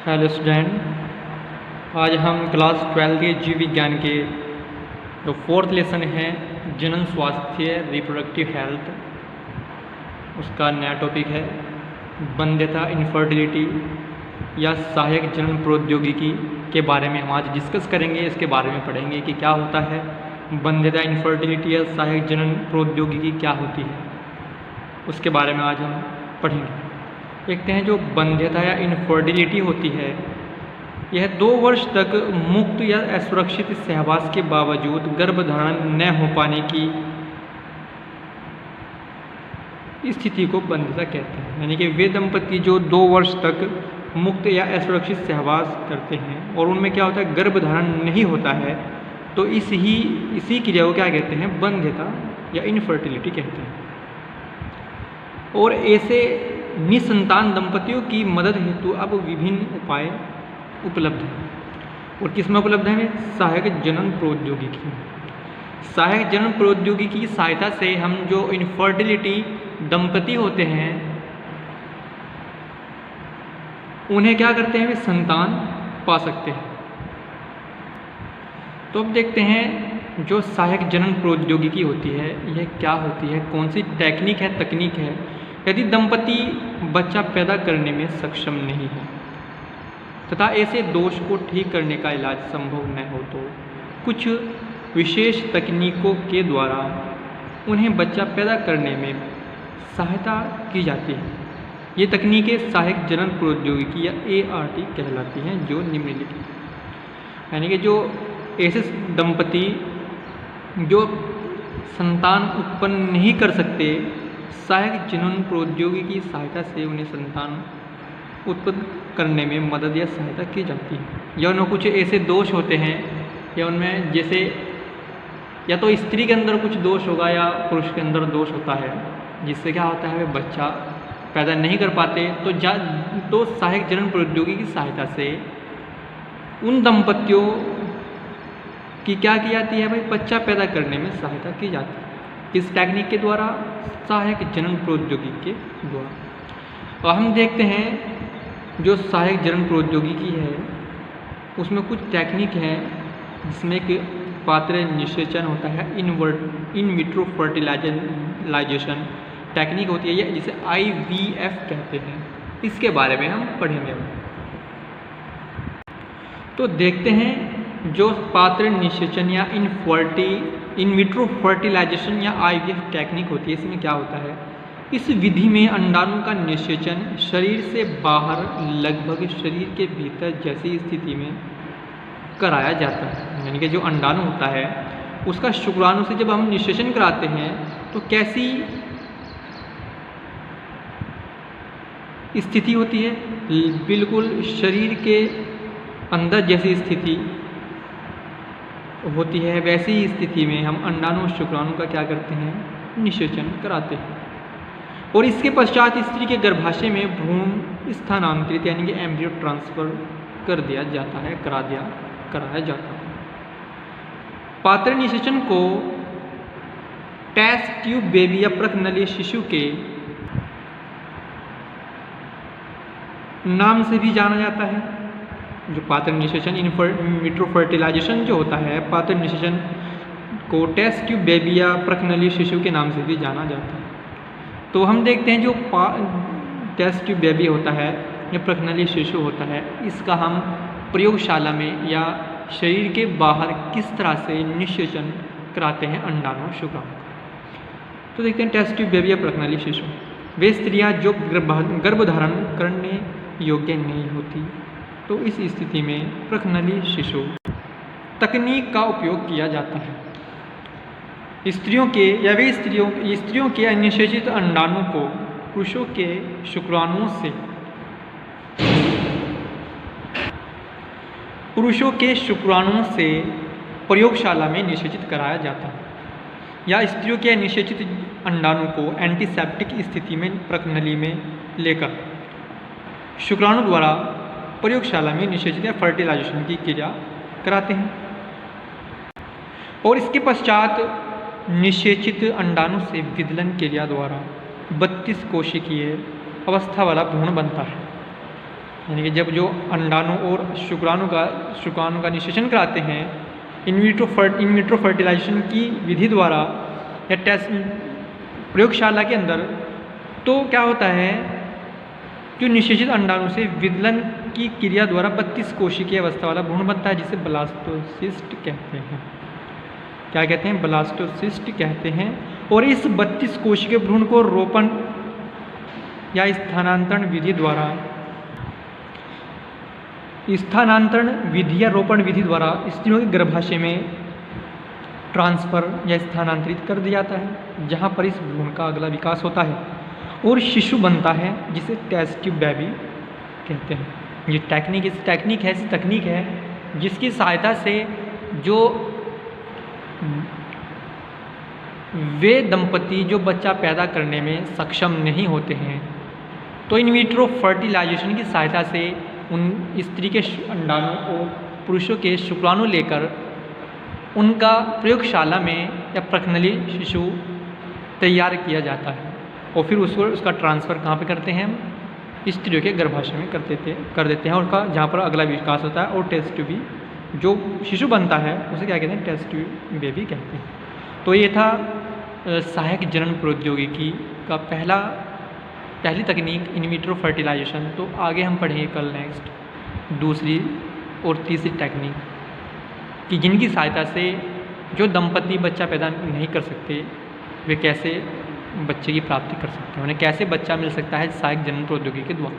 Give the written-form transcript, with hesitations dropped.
Hello student, आज हम class 12 के जीव विज्ञान के जो फोर्थ लेसन है जनन स्वास्थ्य रिप्रोडक्टिव हेल्थ, उसका नया टॉपिक है वंध्यता इनफर्टिलिटी या सहायक जनन प्रौद्योगिकी के बारे में हम आज डिस्कस करेंगे। इसके बारे में पढ़ेंगे कि क्या होता है वंध्यता इनफर्टिलिटी या सहायक जनन प्रौद्योगिकी क्या होती है, उसके बारे में आज हम पढ़ेंगे। देखते हैं जो वंध्यता या इनफर्टिलिटी होती है, यह 2 वर्ष तक मुक्त या असुरक्षित सहवास के बावजूद गर्भधारण न हो पाने की स्थिति को वंध्यता कहते हैं। यानी कि वे दंपति जो 2 वर्ष तक मुक्त या असुरक्षित सहवास करते हैं और उनमें क्या होता है, गर्भधारण नहीं होता है, तो इसी क्रिया को क्या कहते हैं, वंध्यता या इनफर्टिलिटी कहते हैं। और ऐसे निसंतान दंपतियों की मदद हेतु अब विभिन्न उपाय उपलब्ध हैं। और किसमें उपलब्ध है? सहायक जनन प्रौद्योगिकी। सहायक जनन प्रौद्योगिकी की सहायता से हम जो इनफर्टिलिटी दंपति होते हैं उन्हें क्या करते हैं, वे संतान पा सकते हैं। तो अब देखते हैं जो सहायक जनन प्रौद्योगिकी होती है यह क्या होती है, कौन सी टेक्निक है, तकनीक है। यदि दंपति बच्चा पैदा करने में सक्षम नहीं है तथा ऐसे दोष को ठीक करने का इलाज संभव न हो तो कुछ विशेष तकनीकों के द्वारा उन्हें बच्चा पैदा करने में सहायता की जाती है। ये तकनीकें सहायक जनन प्रौद्योगिकी या ART कहलाती हैं, जो निम्नलिखित। यानी कि जो ऐसे दंपति जो संतान उत्पन्न नहीं कर सकते, सहायक जनन प्रौद्योगिकी की सहायता से उन्हें संतान उत्पन्न करने में मदद या सहायता की जाती है। या उनमें कुछ ऐसे दोष होते हैं या उनमें जैसे या तो स्त्री के अंदर कुछ दोष होगा या पुरुष के अंदर दोष होता है, जिससे क्या होता है वे बच्चा पैदा नहीं कर पाते, तो सहायक जनन प्रौद्योगिकी की सहायता से उन दंपतियों की क्या की जाती है भाई, बच्चा पैदा करने में सहायता की जाती है। किस टेक्निक के द्वारा? सहायक जनन प्रौद्योगिकी के द्वारा। और हम देखते हैं जो सहायक जनन प्रौद्योगिकी है उसमें कुछ टेक्निक है, जिसमें कि पात्र निषेचन होता है, इन विट्रो फर्टिलाइजेशन टेक्निक होती है, या जिसे IVF कहते हैं। इसके बारे में हम पढ़ेंगे। तो देखते हैं जो पात्र निषेचन या इन विट्रो फर्टिलाइजेशन या IVF टेक्निक होती है, इसमें क्या होता है, इस विधि में अंडाणु का निषेचन शरीर से बाहर लगभग शरीर के भीतर जैसी स्थिति में कराया जाता है। यानी कि जो अंडाणु होता है उसका शुक्राणु से जब हम निषेचन कराते हैं तो कैसी स्थिति होती है, बिल्कुल शरीर के अंदर जैसी स्थिति होती है, वैसी स्थिति में हम अंडाणु और शुक्राणु का क्या करते हैं, निषेचन कराते हैं। और इसके पश्चात स्त्री के गर्भाशय में भ्रूण स्थानांतरित यानी कि एम्ब्रियो ट्रांसफर कर दिया जाता है, कराया जाता है। पात्र निषेचन को टेस्ट ट्यूब बेबी या प्रकनली शिशु के नाम से भी जाना जाता है। जो पात्र निषेचन इन विट्रो फर्टिलाइजेशन जो होता है, पात्र निषेचन को टेस्ट ट्यूब बेबी या प्रकनली शिशु के नाम से भी जाना जाता है। तो हम देखते हैं जो टेस्ट ट्यूब बेबी होता है या प्रकनली शिशु होता है, इसका हम प्रयोगशाला में या शरीर के बाहर किस तरह से निषेचन कराते हैं अंडाणु और शुक्राणु। तो देखते हैं टेस्ट ट्यूब बेबी या प्रकनली शिशु, वे स्त्रियां जो गर्भधारण करने योग्य नहीं होती, तो इस स्थिति में प्रकनली शिशु तकनीक का उपयोग किया जाता है। स्त्रियों के अनिषेचित अंडाणु को पुरुषों के शुक्राणुओं से प्रयोगशाला में निषेचित कराया जाता है, या स्त्रियों के अनिषेचित अंडाणु को एंटीसेप्टिक स्थिति में प्रकनली में लेकर शुक्राणु द्वारा प्रयोगशाला में निषेचित या फर्टिलाइजेशन की क्रिया कराते हैं। और इसके पश्चात निषेचित अंडाणु से विदलन क्रिया द्वारा 32 कोशिकीय अवस्था वाला भ्रूण बनता है। यानी कि जब जो अंडाणु और शुक्राणु का निषेचन कराते हैं इन विट्रो फर्टिलाइजेशन की विधि द्वारा या टेस्ट प्रयोगशाला के अंदर, तो क्या होता है, जो निषेचित अंडाणु से विदलन की क्रिया द्वारा 32 कोशिकीय अवस्था वाला भ्रूण बनता है, जिसे ब्लास्टोसिस्ट कहते हैं। क्या कहते हैं? ब्लास्टोसिस्ट कहते हैं। और इस 32 कोशिकीय भ्रूण को रोपण या स्थानांतरण विधि द्वारा रोपण विधि द्वारा स्त्रियों के गर्भाशय में ट्रांसफ़र या स्थानांतरित कर दिया जाता है, जहाँ पर इस भ्रूण का अगला विकास होता है और शिशु बनता है, जिसे टेस्ट ट्यूब बेबी कहते हैं। ये तकनीक है जिसकी सहायता से जो वे दंपति जो बच्चा पैदा करने में सक्षम नहीं होते हैं, तो इन विट्रो फर्टिलाइजेशन की सहायता से उन स्त्री के अंडाणु और पुरुषों के शुक्राणु लेकर उनका प्रयोगशाला में या प्रखनली शिशु तैयार किया जाता है और फिर उसका ट्रांसफ़र कहाँ पे करते हैं? स्त्रियों के गर्भाशय में कर देते हैं, और उसका जहाँ पर अगला विकास होता है और टेस्ट ट्यूब जो शिशु बनता है उसे क्या कहते हैं? टेस्ट ट्यूब बेबी कहते हैं। तो ये था सहायक जनन प्रौद्योगिकी का पहली तकनीक इन विट्रो फर्टिलाइजेशन। तो आगे हम पढ़ेंगे कल नेक्स्ट दूसरी और तीसरी टेक्निक कि जिनकी सहायता से जो दंपति बच्चा पैदा नहीं कर सकते वे कैसे बच्चे की प्राप्ति कर सकते हैं, उन्हें कैसे बच्चा मिल सकता है सहायक जनन प्रौद्योगिकी के द्वारा।